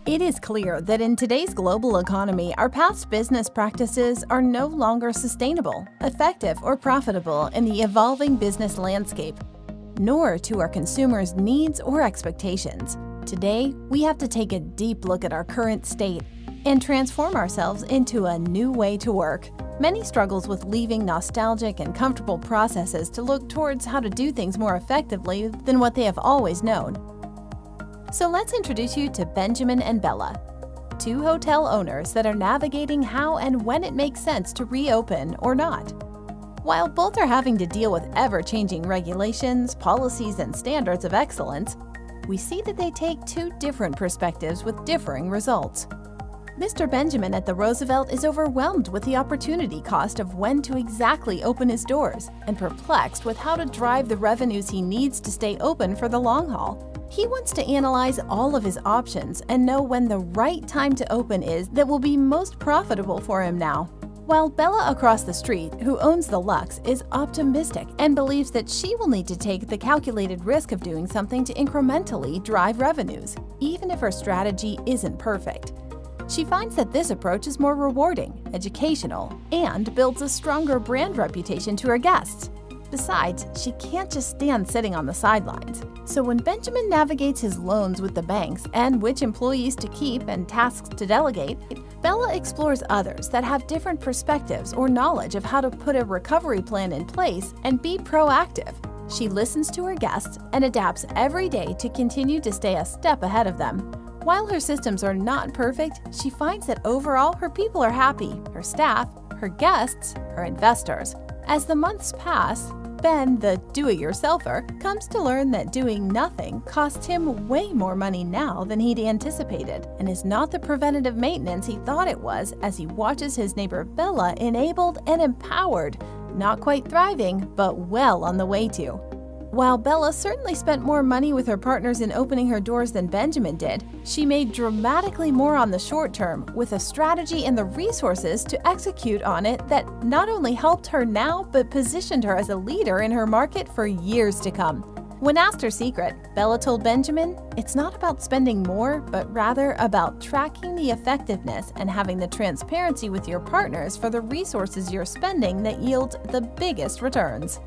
It is clear that in today's global economy, our past business practices are no longer sustainable, effective, or profitable in the evolving business landscape, nor to our consumers' needs or expectations. Today, we have to take a deep look at our current state and transform ourselves into a new way to work. Many struggles with leaving nostalgic and comfortable processes to look towards how to do things more effectively than what they have always known. So let's introduce you to Benjamin and Bella, two hotel owners that are navigating how and when it makes sense to reopen or not. While both are having to deal with ever-changing regulations, policies, and standards of excellence, we see that they take two different perspectives with differing results. Mr. Benjamin at the Roosevelt is overwhelmed with the opportunity cost of when to exactly open his doors and perplexed with how to drive the revenues he needs to stay open for the long haul. He wants to analyze all of his options and know when the right time to open is that will be most profitable for him now. While Bella across the street, who owns the Lux, is optimistic and believes that she will need to take the calculated risk of doing something to incrementally drive revenues, even if her strategy isn't perfect. She finds that this approach is more rewarding, educational, and builds a stronger brand reputation to her guests. Besides, she can't just stand sitting on the sidelines. So when Benjamin navigates his loans with the banks and which employees to keep and tasks to delegate, Bella explores others that have different perspectives or knowledge of how to put a recovery plan in place and be proactive. She listens to her guests and adapts every day to continue to stay a step ahead of them. While her systems are not perfect, she finds that overall her people are happy, her staff, her guests, her investors. As the months pass, Ben, the do-it-yourselfer, comes to learn that doing nothing costs him way more money now than he'd anticipated and is not the preventative maintenance he thought it was as he watches his neighbor Bella enabled and empowered, not quite thriving, but well on the way to. While Bella certainly spent more money with her partners in opening her doors than Benjamin did, she made dramatically more on the short term with a strategy and the resources to execute on it that not only helped her now but positioned her as a leader in her market for years to come. When asked her secret, Bella told Benjamin, "It's not about spending more, but rather about tracking the effectiveness and having the transparency with your partners for the resources you're spending that yield the biggest returns."